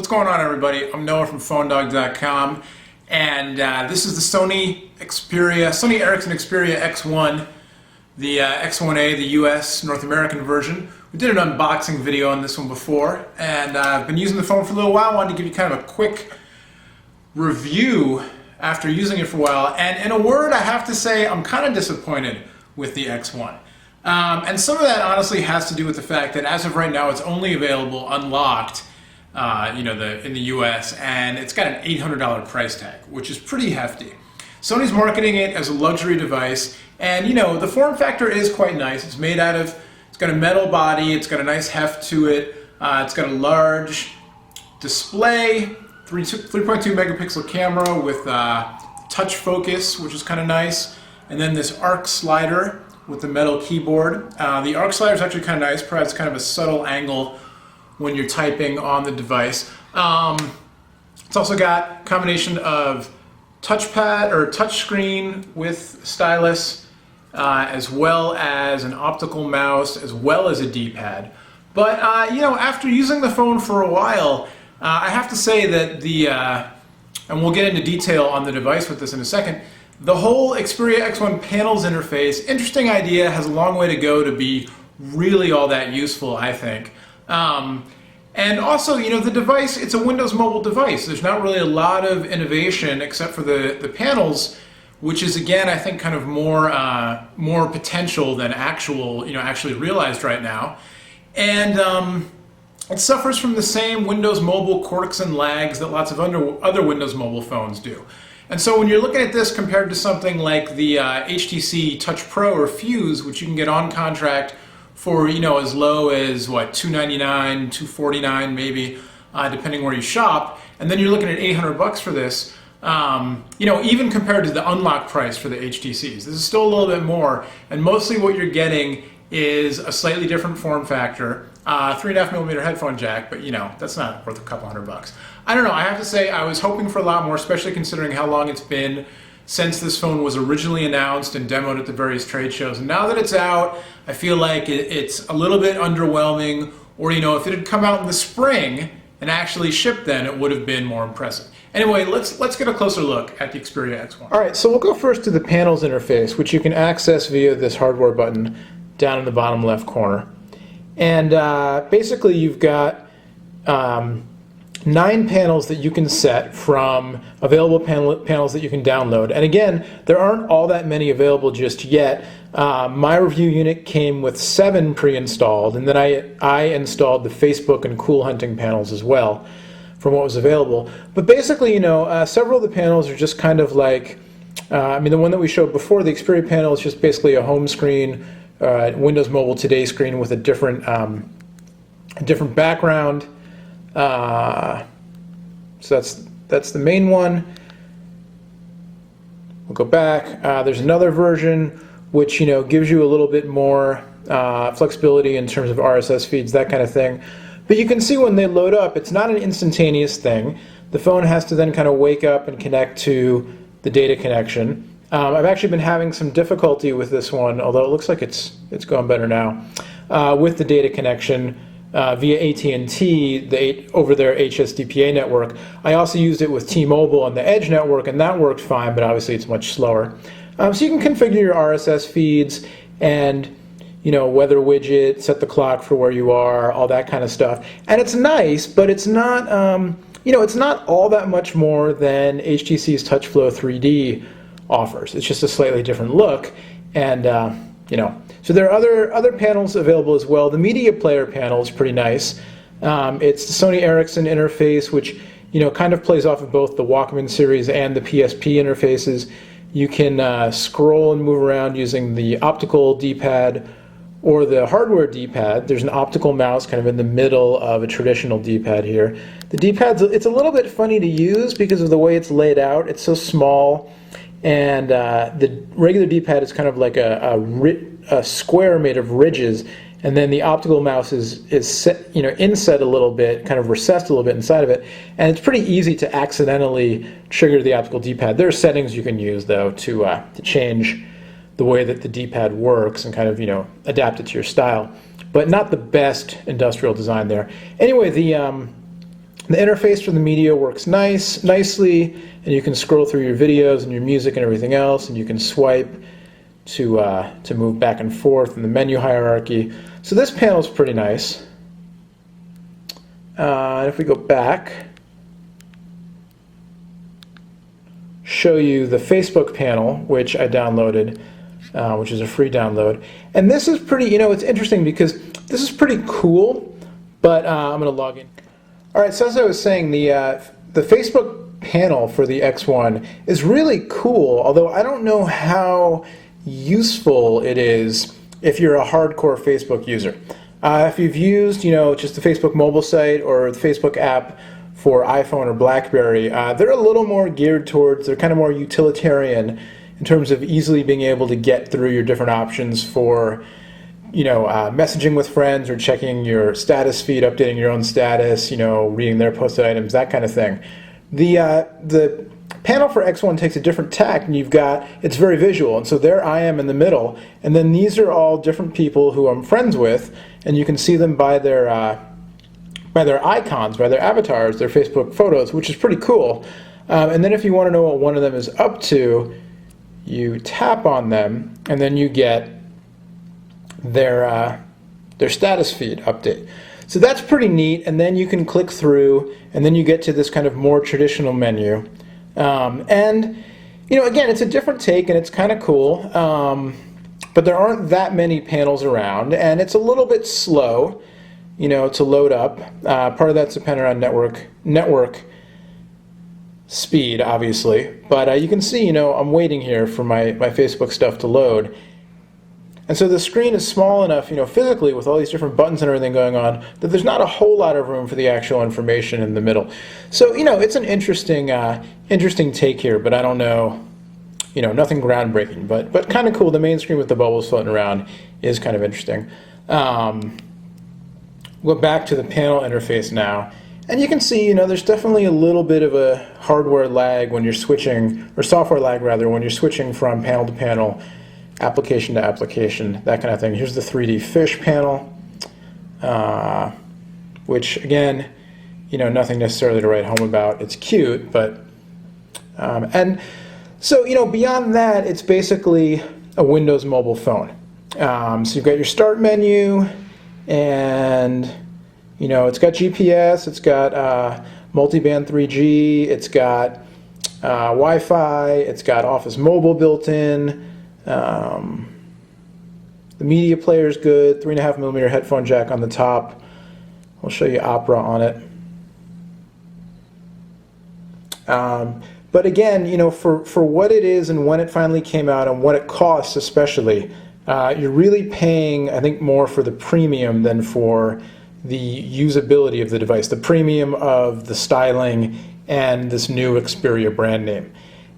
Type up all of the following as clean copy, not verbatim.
What's going on, everybody? I'm Noah from PhoneDog.com, and this is the Sony Ericsson Xperia X1, the X1A, the US North American version. We did an unboxing video on this one before, and I've been using the phone for a little while. I wanted to give you kind of a quick review after using it for a while, and in a word, I have to say I'm kind of disappointed with the X1. And some of that honestly has to do with the fact that as of right now, it's only available unlocked in the US, and it's got an $800 price tag, which is pretty hefty. Sony's marketing it as a luxury device, and the form factor is quite nice. It's made out of, it's got a metal body, it's got a nice heft to it, it's got a large display, 3.2 megapixel camera with touch focus, which is kind of nice, and then this arc slider with the metal keyboard. The arc slider is actually kind of nice, provides kind of a subtle angle when you're typing on the device. It's also got a combination of touchpad or touch screen with stylus, as well as an optical mouse, as well as a D-pad. But after using the phone for a while, I have to say that and we'll get into detail on the device with this in a second, the whole Xperia X1 panels interface, interesting idea, has a long way to go to be really all that useful, I think. And also, the device, it's a Windows mobile device. There's not really a lot of innovation except for the panels, which is, again, I think kind of more potential than actually realized right now. And it suffers from the same Windows mobile quirks and lags that lots of other Windows mobile phones do. And so when you're looking at this compared to something like the HTC Touch Pro or Fuse, which you can get on contract for as low as $299, $249 maybe, depending where you shop, and then you're looking at $800 for this. Even compared to the unlocked price for the HTCs, this is still a little bit more, and mostly what you're getting is a slightly different form factor, 3.5mm headphone jack, but that's not worth a couple $100. I don't know, I have to say I was hoping for a lot more, especially considering how long it's been since this phone was originally announced and demoed at the various trade shows. And now that it's out, I feel like it's a little bit underwhelming, or if it had come out in the spring and actually shipped then, it would have been more impressive. Anyway, let's get a closer look at the Xperia X1. All right, so we'll go first to the panels interface, which you can access via this hardware button down in the bottom left corner. And basically you've got 9 panels that you can set from available panels that you can download. And again, there aren't all that many available just yet. My review unit came with 7 pre-installed, and then I installed the Facebook and Cool Hunting panels as well from what was available. But basically, several of the panels are just kind of like, the one that we showed before, the Xperia panel, is just basically a home screen, Windows Mobile Today screen with a different background. So that's the main one. We'll go back. There's another version which gives you a little bit more flexibility in terms of RSS feeds, that kind of thing. But you can see when they load up, it's not an instantaneous thing. The phone has to then kind of wake up and connect to the data connection. I've actually been having some difficulty with this one, although it looks like it's going better now, with the data connection via AT&T, over their HSDPA network. I also used it with T-Mobile on the Edge network, and that worked fine, but obviously it's much slower. So you can configure your RSS feeds and weather widget, set the clock for where you are, all that kind of stuff. And it's nice, but it's not it's not all that much more than HTC's TouchFlow 3D offers. It's just a slightly different look, and so there are other panels available as well. The media player panel is pretty nice. It's the Sony Ericsson interface, which kind of plays off of both the Walkman series and the PSP interfaces. You can scroll and move around using the optical D-pad or the hardware D-pad. There's an optical mouse kind of in the middle of a traditional D-pad here. The D-pad's, it's a little bit funny to use because of the way it's laid out. It's so small, and the regular D-pad is kind of like a square made of ridges, and then the optical mouse is set, inset a little bit, kind of recessed a little bit inside of it, and it's pretty easy to accidentally trigger the optical D-pad. There are settings you can use though to change the way that the D-pad works and kind of adapt it to your style, but not the best industrial design there. Anyway, The interface for the media works nicely, and you can scroll through your videos and your music and everything else, and you can swipe to move back and forth in the menu hierarchy. So this panel is pretty nice. If we go back, show you the Facebook panel, which I downloaded, which is a free download. And this is pretty, it's interesting because this is pretty cool, but I'm going to log in. All right, so as I was saying, the Facebook panel for the X1 is really cool, although I don't know how useful it is if you're a hardcore Facebook user. If you've used, just the Facebook mobile site or the Facebook app for iPhone or BlackBerry, they're a little more geared towards, they're kind of more utilitarian in terms of easily being able to get through your different options for messaging with friends or checking your status feed, updating your own status, reading their posted items, that kind of thing. The panel for X1 takes a different tack, and it's very visual, and so there I am in the middle, and then these are all different people who I'm friends with, and you can see them by their icons, by their avatars, their Facebook photos, which is pretty cool. And then if you want to know what one of them is up to, you tap on them, and then you get their status feed update. So that's pretty neat, and then you can click through, and then you get to this kind of more traditional menu. And again, it's a different take, and it's kind of cool, but there aren't that many panels around, and it's a little bit slow, to load up. Part of that's dependent on network speed, obviously, but you can see, I'm waiting here for my Facebook stuff to load. And so the screen is small enough, physically, with all these different buttons and everything going on, that there's not a whole lot of room for the actual information in the middle. So, it's an interesting take here, but I don't know, nothing groundbreaking, but kind of cool. The main screen with the bubbles floating around is kind of interesting. We'll go back to the panel interface now, and you can see, there's definitely a little bit of a hardware lag when you're switching, or software lag rather, when you're switching from panel to panel, application to application, that kind of thing. Here's the 3D fish panel, which again, nothing necessarily to write home about. It's cute, but and so beyond that, it's basically a Windows mobile phone. So you've got your start menu, and it's got GPS, it's got multiband 3G, it's got Wi-Fi, it's got Office Mobile built in. The media player is good, 3.5mm headphone jack on the top. I'll show you Opera on it. But again, for what it is and when it finally came out and what it costs especially, you're really paying, I think, more for the premium than for the usability of the device, the premium of the styling and this new Xperia brand name.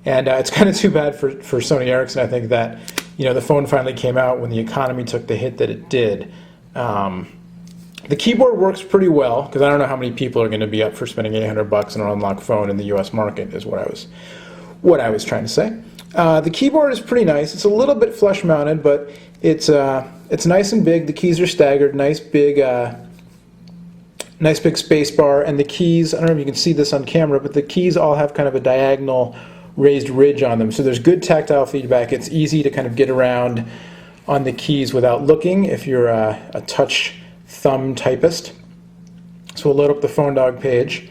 And it's kind of too bad for Sony Ericsson, I think, that the phone finally came out when the economy took the hit that it did. The keyboard works pretty well, because I don't know how many people are going to be up for spending $800 on an unlocked phone in the U.S. market, is what I was trying to say. The keyboard is pretty nice. It's a little bit flush mounted, but it's nice and big. The keys are staggered, nice big space bar, and the keys, I don't know if you can see this on camera, but the keys all have kind of a diagonal raised ridge on them, so there's good tactile feedback. It's easy to kind of get around on the keys without looking if you're a touch thumb typist. So we'll load up the phone dog page,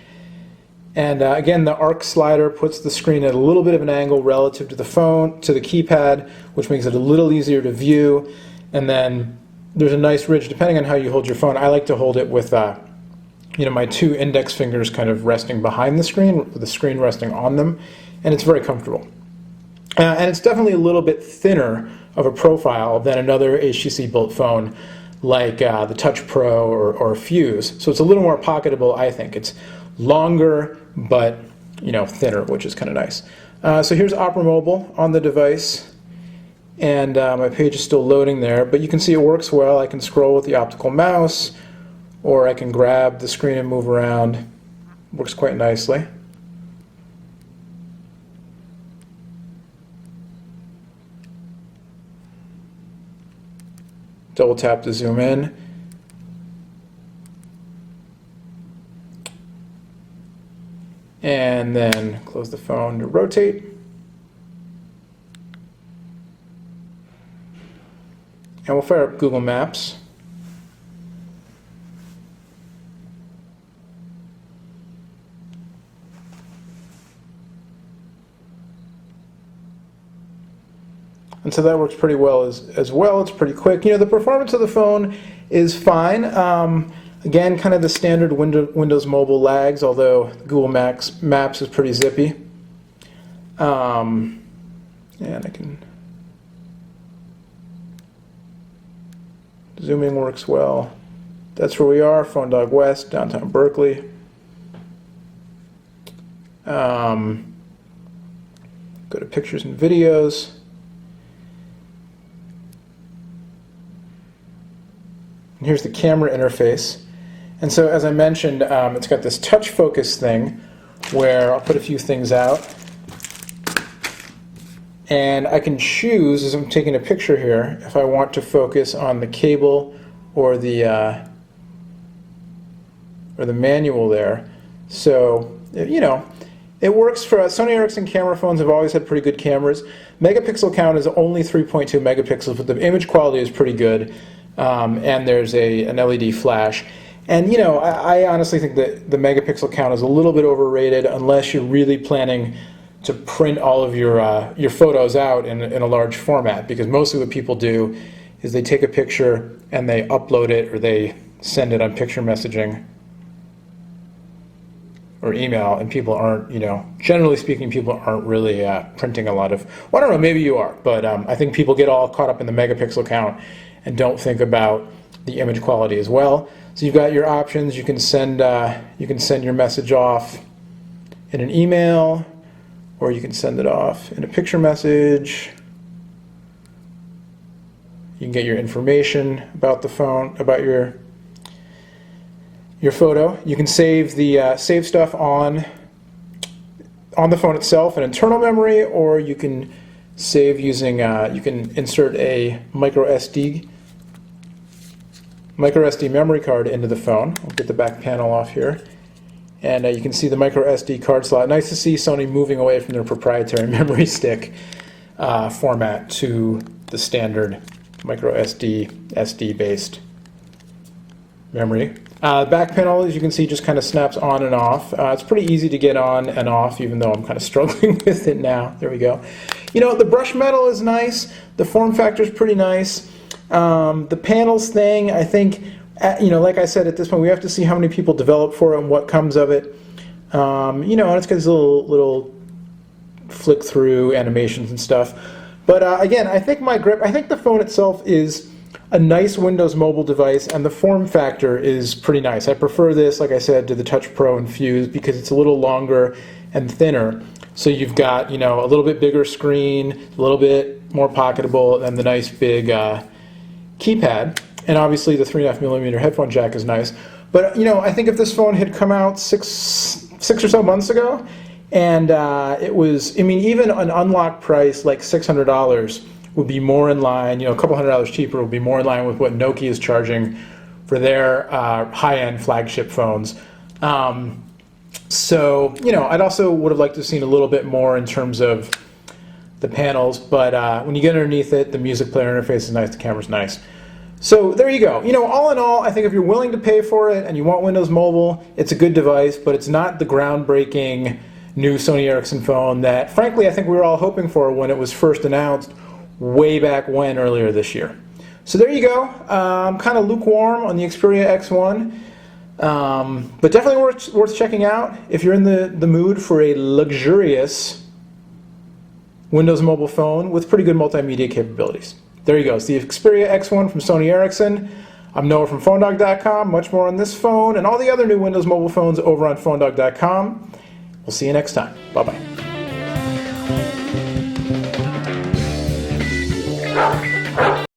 and again, the arc slider puts the screen at a little bit of an angle relative to the keypad, which makes it a little easier to view. And then there's a nice ridge depending on how you hold your phone. I like to hold it with my two index fingers kind of resting behind the screen, with the screen resting on them, and it's very comfortable. And it's definitely a little bit thinner of a profile than another HTC built phone like the Touch Pro or Fuse. So it's a little more pocketable, I think. It's longer, but thinner, which is kind of nice. So here's Opera Mobile on the device, and my page is still loading there, but you can see it works well. I can scroll with the optical mouse, or I can grab the screen and move around. Works quite nicely. Double tap to zoom in. and then close the phone to rotate. And we'll fire up Google Maps. And so that works pretty well as well. It's pretty quick. You know, the performance of the phone is fine. Again, kind of the standard Windows Mobile lags, although Google Maps is pretty zippy. And I can... Zooming works well. That's where we are, Phone Dog West, downtown Berkeley. Go to Pictures and Videos. And here's the camera interface. And so, as I mentioned, it's got this touch focus thing where I'll put a few things out. And I can choose, as I'm taking a picture here, if I want to focus on the cable or the manual there. So, you know, it works for Sony Ericsson camera phones have always had pretty good cameras. Megapixel count is only 3.2 megapixels, but the image quality is pretty good. And there's an LED flash. And, you know, I honestly think that the megapixel count is a little bit overrated unless you're really planning to print all of your photos out in a large format, because mostly what people do is they take a picture and they upload it or they send it on picture messaging or email, and people aren't, you know, generally speaking, people aren't really printing a lot of, well, I don't know, maybe you are, but I think people get all caught up in the megapixel count and don't think about the image quality as well. So you've got your options. You can send your message off in an email, or you can send it off in a picture message. You can get your information about the phone, about your photo. You can save the save stuff on the phone itself in internal memory, or you can save using you can insert a micro SD memory card into the phone. I'll get the back panel off here. And you can see the micro SD card slot. Nice to see Sony moving away from their proprietary memory stick format to the standard micro SD based memory. The back panel, as you can see, just kind of snaps on and off. It's pretty easy to get on and off, even though I'm kind of struggling with it now. There we go. You know, the brush metal is nice. The form factor is pretty nice. The panels thing, I think, you know, like I said, at this point, we have to see how many people develop for it and what comes of it. You know, and it's got these little flick through animations and stuff. But again, I think I think the phone itself is a nice Windows Mobile device, and the form factor is pretty nice. I prefer this, like I said, to the Touch Pro and Fuse because it's a little longer and thinner. So you've got, you know, a little bit bigger screen, a little bit more pocketable, and the nice big keypad. And obviously the 3.5mm headphone jack is nice. But, you know, I think if this phone had come out six or so months ago, and it was, I mean, even an unlocked price like $600 would be more in line, you know, a couple $100 cheaper would be more in line with what Nokia is charging for their high-end flagship phones. So, you know, I'd also would have liked to have seen a little bit more in terms of the panels, but when you get underneath it, the music player interface is nice, the camera's nice. So there you go. You know, all in all, I think if you're willing to pay for it and you want Windows Mobile, it's a good device, but it's not the groundbreaking new Sony Ericsson phone that, frankly, I think we were all hoping for when it was first announced way back when, earlier this year. So there you go. I'm kind of lukewarm on the Xperia X1, but definitely worth checking out if you're in the mood for a luxurious Windows Mobile phone with pretty good multimedia capabilities. There you go. It's the Xperia X1 from Sony Ericsson. I'm Noah from PhoneDog.com. Much more on this phone and all the other new Windows Mobile phones over on PhoneDog.com. We'll see you next time. Bye-bye.